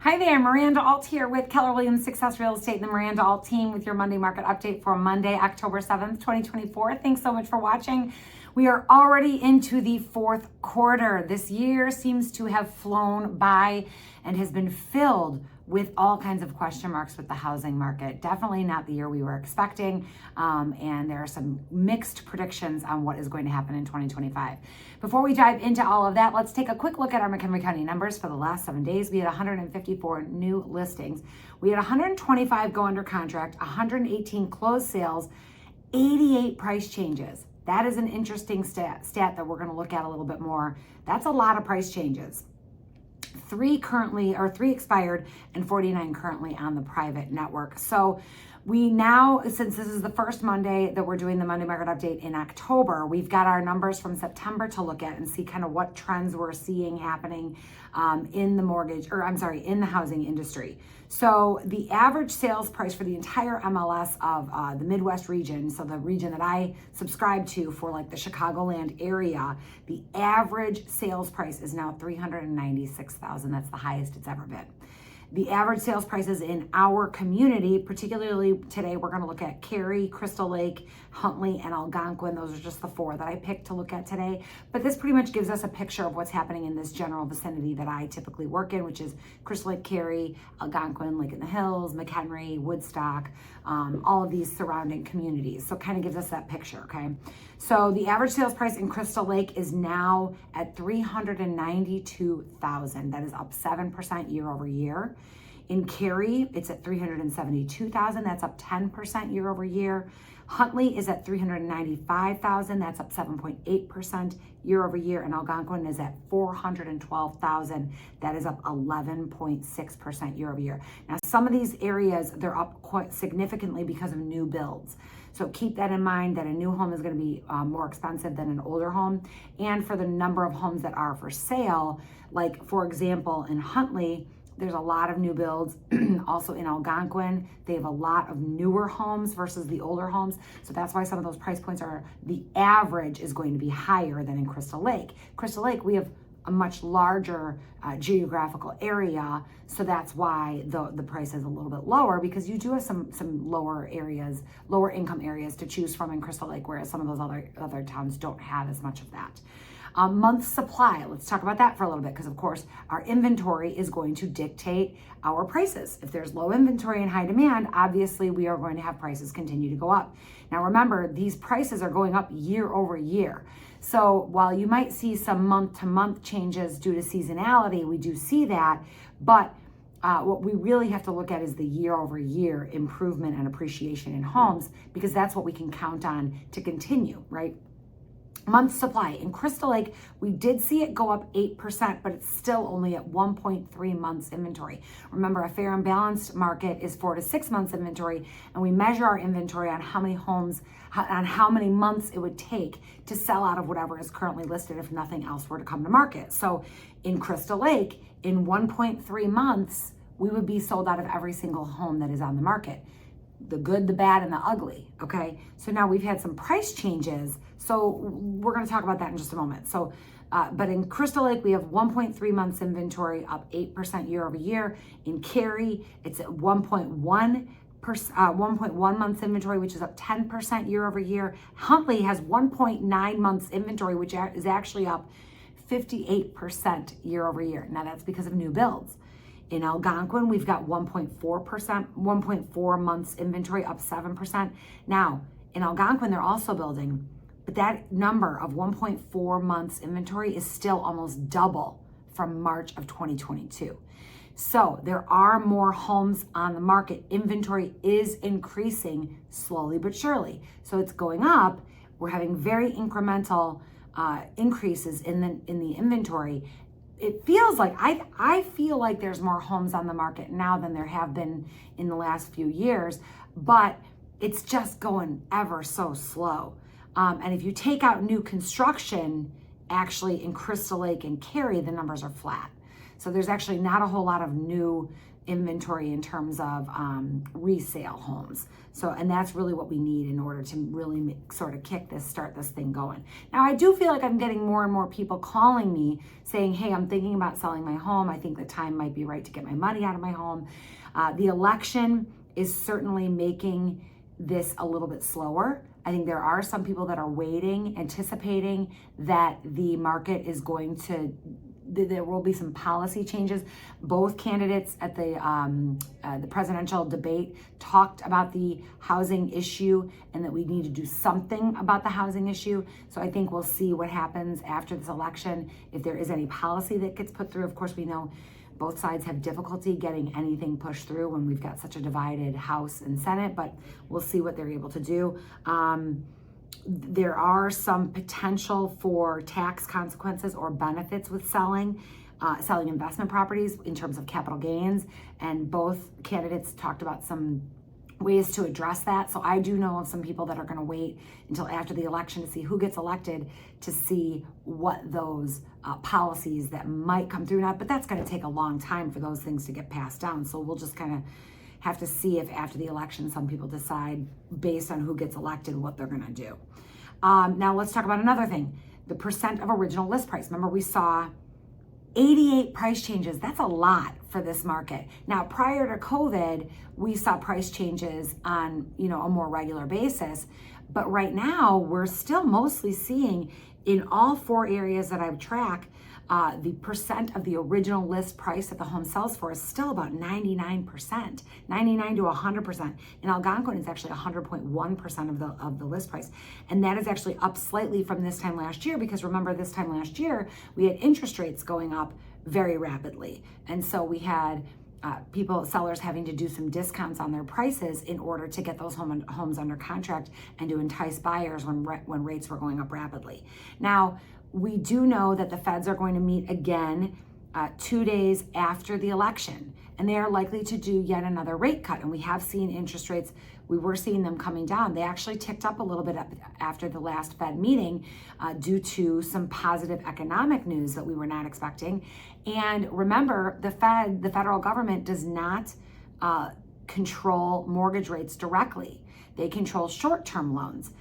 Hi there, Miranda Alt here with Keller Williams Success Real Estate and the Miranda Alt team with your Monday market update for Monday, October 7th, 2024. Thanks so much for watching. We are already into the fourth quarter. This year seems to have flown by and has been filled with all kinds of question marks with the housing market. Definitely not the year we were expecting, and there are some mixed predictions on what is going to happen in 2025. Before we dive into all of that, let's take a quick look at our McHenry County numbers for the last 7 days. We had 154 new listings. We had 125 go under contract, 118 closed sales, 88 price changes. That is an interesting stat that we're going to look at a little bit more. That's a lot of price changes. 3 expired and 49 currently on the private network. So we now, since this is the first Monday that we're doing the Monday market update in October, we've got our numbers from September to look at and see kind of what trends we're seeing happening in the housing industry. So the average sales price for the entire MLS of the Midwest region, so the region that I subscribe to for like the Chicagoland area, the average sales price is now $396,000. That's the highest it's ever been. The average sales prices in our community, particularly today, we're going to look at Cary, Crystal Lake, Huntley, and Algonquin. Those are just the 4 that I picked to look at today. But this pretty much gives us a picture of what's happening in this general vicinity that I typically work in, which is Crystal Lake, Cary, Algonquin, Lake in the Hills, McHenry, Woodstock, all of these surrounding communities. So it kind of gives us that picture, okay? So the average sales price in Crystal Lake is now at $392,000. That is up 7% year over year. In Cary, it's at $372,000. That's up 10% year over year. Huntley is at $395,000. That's up 7.8% year over year. And Algonquin is at $412,000. That is up 11.6% year over year. Now, some of these areas, they're up quite significantly because of new builds. So keep that in mind, that a new home is going to be more expensive than an older home. And for the number of homes that are for sale, like for example, in Huntley, there's a lot of new builds. Also in Algonquin, they have a lot of newer homes versus the older homes. So that's why some of those price points the average is going to be higher than in Crystal Lake. Crystal Lake, we have a much larger geographical area. So that's why the price is a little bit lower, because you do have some lower areas, lower income areas to choose from in Crystal Lake, whereas some of those other towns don't have as much of that. Month supply, let's talk about that for a little bit, because of course our inventory is going to dictate our prices. If there's low inventory and high demand, obviously we are going to have prices continue to go up. Now remember, these prices are going up year over year. So while you might see some month to month changes due to seasonality, we do see that, but what we really have to look at is the year over year improvement and appreciation in homes, because that's what we can count on to continue, right? Month supply in Crystal Lake, we did see it go up 8%, but it's still only at 1.3 months inventory. Remember, a fair and balanced market is 4 to 6 months inventory, and we measure our inventory on how many homes, on how many months it would take to sell out of whatever is currently listed if nothing else were to come to market. So in Crystal Lake, in 1.3 months, we would be sold out of every single home that is on the market. The good, the bad, and the ugly, okay? So now we've had some price changes, so we're gonna talk about that in just a moment. So, but in Crystal Lake, we have 1.3 months inventory, up 8% year over year. In Cary, it's at 1.1 months inventory, which is up 10% year over year. Huntley has 1.9 months inventory, which is actually up 58% year over year. Now that's because of new builds. In Algonquin, we've got 1.4 months inventory, up 7%. Now, in Algonquin, they're also building, but that number of 1.4 months inventory is still almost double from March of 2022. So there are more homes on the market. Inventory is increasing slowly but surely. So it's going up. We're having very incremental increases in the inventory. It feels like, I feel like there's more homes on the market now than there have been in the last few years, but it's just going ever so slow. And if you take out new construction, actually in Crystal Lake and Cary, the numbers are flat. So there's actually not a whole lot of new inventory in terms of resale homes. So, and that's really what we need in order to really start this thing going. Now, I do feel like I'm getting more and more people calling me saying, hey, I'm thinking about selling my home. I think the time might be right to get my money out of my home. The election is certainly making this a little bit slower. I think there are some people that are waiting, anticipating that the market is going to, there will be some policy changes. Both candidates at the presidential debate talked about the housing issue and that we need to do something about the housing issue. So I think we'll see what happens after this election, if there is any policy that gets put through. Of course, we know both sides have difficulty getting anything pushed through when we've got such a divided House and Senate, but we'll see what they're able to do. There are some potential for tax consequences or benefits with selling investment properties in terms of capital gains, and both candidates talked about some ways to address that. So I do know of some people that are going to wait until after the election to see who gets elected to see what those policies that might come through now, but that's going to take a long time for those things to get passed down. So we'll just kind of have to see if after the election some people decide based on who gets elected what they're going to do. Now let's talk about another thing, the percent of original list price. Remember, we saw 88 price changes. That's a lot for this market. Now, prior to COVID, we saw price changes on, a more regular basis. But right now, we're still mostly seeing in all 4 areas that I track, the percent of the original list price that the home sells for is still about 99%, 99 to 100%. In Algonquin, it's actually 100.1% of the list price. And that is actually up slightly from this time last year, because remember, this time last year, we had interest rates going up very rapidly. And so we had sellers having to do some discounts on their prices in order to get those homes under contract and to entice buyers when rates were going up rapidly. Now, we do know that the feds are going to meet again 2 days after the election, and they are likely to do yet another rate cut. And we have seen interest rates, we were seeing them coming down. They actually ticked up a little bit after the last Fed meeting due to some positive economic news that we were not expecting. And remember, the federal government does not control mortgage rates directly. They control short-term loans,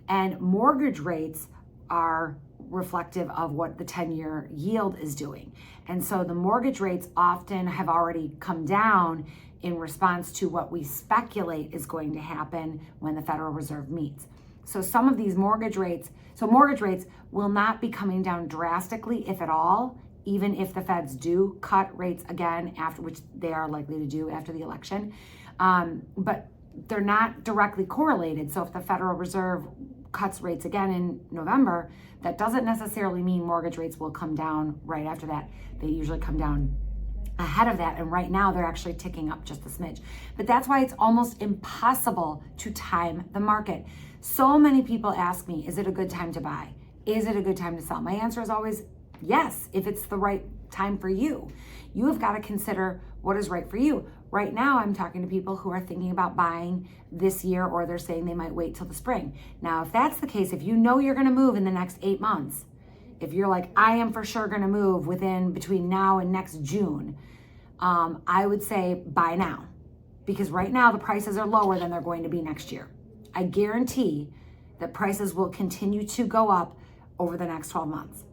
and mortgage rates are reflective of what the 10-year yield is doing. And so the mortgage rates often have already come down in response to what we speculate is going to happen when the Federal Reserve meets. So some of these mortgage rates will not be coming down drastically, if at all, even if the feds do cut rates again, after which they are likely to do after the election. But they're not directly correlated. So if the Federal Reserve cuts rates again in November, that doesn't necessarily mean mortgage rates will come down right after that. They usually come down ahead of that, and right now they're actually ticking up just a smidge. But that's why it's almost impossible to time the market. So many people ask me, is it a good time to buy? Is it a good time to sell? My answer is always yes, if it's the right time for you. You have got to consider what is right for you. Right now, I'm talking to people who are thinking about buying this year, or they're saying they might wait till the spring. Now, if that's the case, if you know you're going to move in the next 8 months, if you're like, I am for sure going to move between now and next June, I would say buy now, because right now the prices are lower than they're going to be next year. I guarantee that prices will continue to go up over the next 12 months,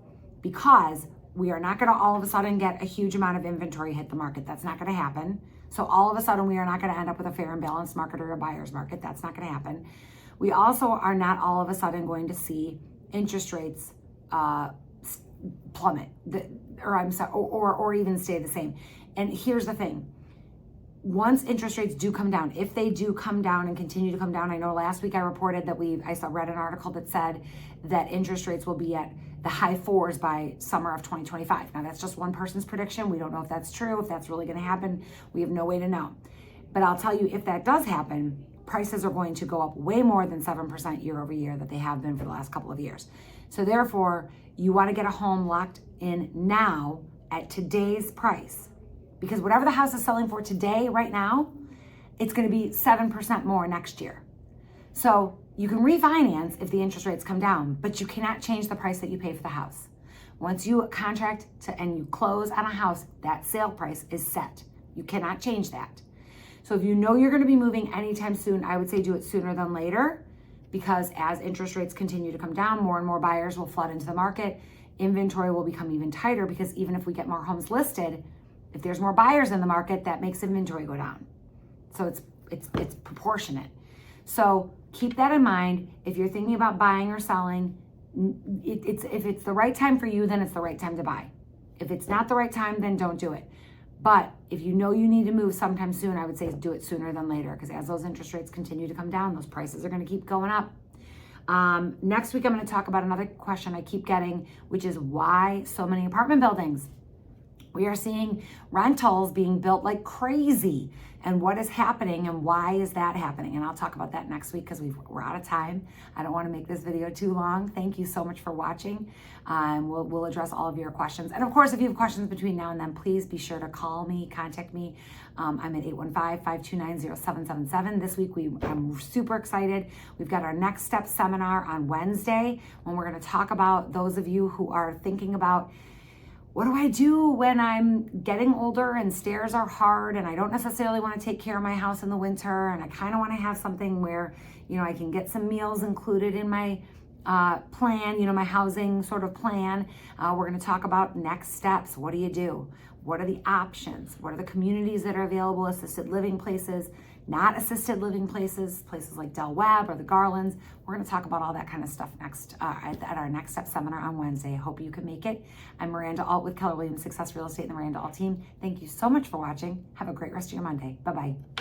because we are not going to all of a sudden get a huge amount of inventory hit the market. That's not going to happen. So all of a sudden, we are not going to end up with a fair and balanced market or a buyer's market. That's not going to happen. We also are not all of a sudden going to see interest rates plummet, or even stay the same. And here's the thing. Once interest rates do come down, if they do come down and continue to come down, I know last week I reported that I read an article that said that interest rates will be at the high 4s by summer of 2025. Now, that's just one person's prediction. We don't know if that's true, if that's really going to happen. We have no way to know. But I'll tell you, if that does happen, prices are going to go up way more than 7% year over year that they have been for the last couple of years. So therefore, you want to get a home locked in now at today's price, because whatever the house is selling for today, right now, it's going to be 7% more next year. So you can refinance if the interest rates come down, but you cannot change the price that you pay for the house. Once you contract and you close on a house, that sale price is set. You cannot change that. So if you know you're going to be moving anytime soon, I would say do it sooner than later, because as interest rates continue to come down, more and more buyers will flood into the market. Inventory will become even tighter, because even if we get more homes listed, if there's more buyers in the market, that makes inventory go down. So it's proportionate. So keep that in mind. If you're thinking about buying or selling, if it's the right time for you, then it's the right time to buy. If it's not the right time, then don't do it. But if you know you need to move sometime soon, I would say do it sooner than later, because as those interest rates continue to come down, those prices are going to keep going up. Next week, I'm going to talk about another question I keep getting, which is why so many apartment buildings. We are seeing rentals being built like crazy, and what is happening and why is that happening? And I'll talk about that next week, because we're out of time. I don't want to make this video too long. Thank you so much for watching. We'll address all of your questions. And of course, if you have questions between now and then, please be sure to call me, contact me. I'm at 815-529-0777. This week, I'm super excited. We've got our Next Step seminar on Wednesday, when we're going to talk about those of you who are thinking about, what do I do when I'm getting older and stairs are hard and I don't necessarily want to take care of my house in the winter, and I kind of want to have something where, I can get some meals included in my plan, my housing sort of plan. We're going to talk about next steps. What do you do? What are the options? What are the communities that are available? Assisted living places, not assisted living places like Del Webb or the Garlands. We're going to talk about all that kind of stuff next at our Next Step seminar on Wednesday. I hope you can make it. I'm Miranda Alt with Keller Williams Success Real Estate and the Miranda Alt team. Thank you so much for watching. Have a great rest of your Monday. Bye-bye.